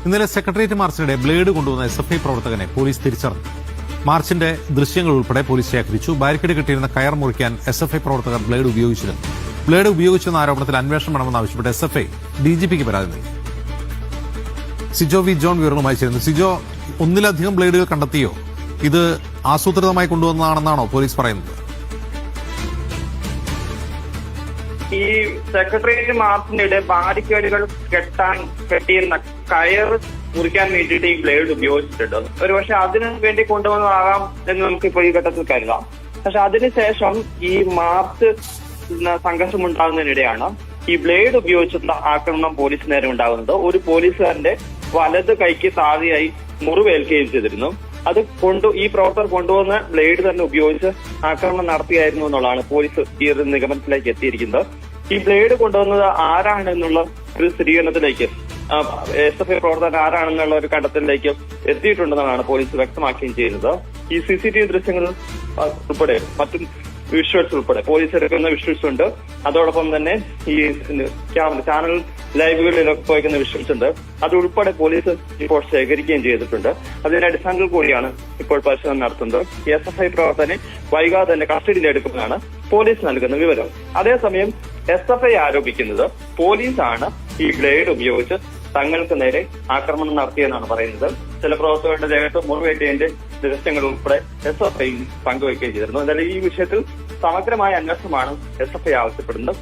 ഇന്നലെ secretariat മാർച്ചിനിടെ blade കൊണ്ടുവന്ന SFI പ്രവർത്തകനെ police തിരിച്ചറിഞ്ഞു. മാർച്ചിന്റെ ദൃശ്യങ്ങൾ ഉൾപ്പെടെ പോലീസ് ശേഖരിച്ചു. ബാരിക്കേഡ് കെട്ടിയിരുന്ന കയർ മുറിക്കാൻ എസ്എഫ്ഐ പ്രവർത്തകർ ബ്ലേഡ് ഉപയോഗിച്ചിരുന്നു. ബ്ലേഡ് ഉപയോഗിച്ചെന്ന ആരോപണത്തിൽ അന്വേഷണം വേണമെന്നാവശ്യപ്പെട്ട് എസ്എഫ്ഐ ഡിജിപിക്ക് പരാതി നൽകി. സിജോ വി ജോൺ വിവരങ്ങളുമായി ചേരുന്നു. സിജോ, ഒന്നിലധികം ബ്ലേഡുകൾ കണ്ടെത്തിയോ? ഇത് ആസൂത്രിതമായി കൊണ്ടുവന്നതാണെന്നാണോ പോലീസ് പറയുന്നത്? ഈ സെക്രട്ടേറിയറ്റ് മാർച്ചിനിടെ ബാരിക്കേഡുകൾ കെട്ടിയിരുന്ന കയർ മുറിക്കാൻ വേണ്ടിയിട്ട് ഈ ബ്ലേഡ് ഉപയോഗിച്ചിട്ടുണ്ട്. ഒരുപക്ഷെ അതിനു വേണ്ടി കൊണ്ടുവന്നതാകാം എന്ന് നമുക്ക് ഇപ്പോൾ ഈ ഘട്ടത്തിൽ കരുതാം. പക്ഷെ അതിനുശേഷം ഈ മാർച്ച് സംഘർഷം ഉണ്ടാകുന്നതിനിടെയാണ് ഈ ബ്ലേഡ് ഉപയോഗിച്ചുള്ള ആക്രമണം പോലീസ് നേരെ ഉണ്ടാകുന്നത്. ഒരു പോലീസുകാരന്റെ വലത് കൈക്ക് താഴെയായി മുറിവേൽക്കുകയും ചെയ്തിരുന്നു. ഈ പ്രവർത്തകർ കൊണ്ടുവന്ന ബ്ലേഡ് തന്നെ ഉപയോഗിച്ച് ആക്രമണം നടത്തിയായിരുന്നു എന്നുള്ളതാണ് പോലീസ് ഈ ഒരു നിഗമനത്തിലേക്ക് എത്തിയിരിക്കുന്നത്. ഈ ബ്ലേഡ് കൊണ്ടുവന്നത് ആരാണെന്നുള്ള ഒരു സ്ഥിരീകരണത്തിലേക്ക് എസ്എഫ്ഐ പ്രവർത്തകർ ആരാണെന്നുള്ള ഒരു കണ്ടെത്തലിലേക്ക് എത്തിയിട്ടുണ്ടെന്നാണ് പോലീസ് വ്യക്തമാക്കുകയും ചെയ്യുന്നത്. ഈ CCTV ദൃശ്യങ്ങൾ ഉൾപ്പെടെ മറ്റും വിഷ്വൽസ് ഉൾപ്പെടെ പോലീസ് എടുക്കുന്ന വിഷ്വൽസ് ഉണ്ട്. അതോടൊപ്പം തന്നെ ഈ ചാനൽ ലൈവുകളിലൊക്കെ പോയിക്കുന്ന വിഷ്വൽസ് ഉണ്ട്. അതുൾപ്പെടെ പോലീസ് ഇപ്പോൾ ശേഖരിക്കുകയും ചെയ്തിട്ടുണ്ട്. അതിന്റെ അടിസ്ഥാനത്തിൽ കൂടിയാണ് ഇപ്പോൾ പരിശോധന നടത്തുന്നത്. SFI പ്രവർത്തകനെ വൈകാതെ തന്നെ കസ്റ്റഡിയിലെടുക്കുമെന്നാണ് പോലീസ് നൽകുന്ന വിവരം. അതേസമയം SFI ആരോപിക്കുന്നത് പോലീസാണ് ഈ ബ്ലേഡ് ഉപയോഗിച്ച് തങ്ങൾക്ക് നേരെ ആക്രമണം നടത്തിയെന്നാണ് പറയുന്നത്. ചില പ്രവർത്തകരുടെ ദേഹത്ത് മുറിവേറ്റതിന്റെ ദൃശ്യങ്ങൾ ഉൾപ്പെടെ SFI പങ്കുവയ്ക്കുകയും ചെയ്തിരുന്നു. എന്നാലും ഈ വിഷയത്തിൽ സമഗ്രമായ അന്വേഷണമാണ് SFI ആവശ്യപ്പെടുന്നത്.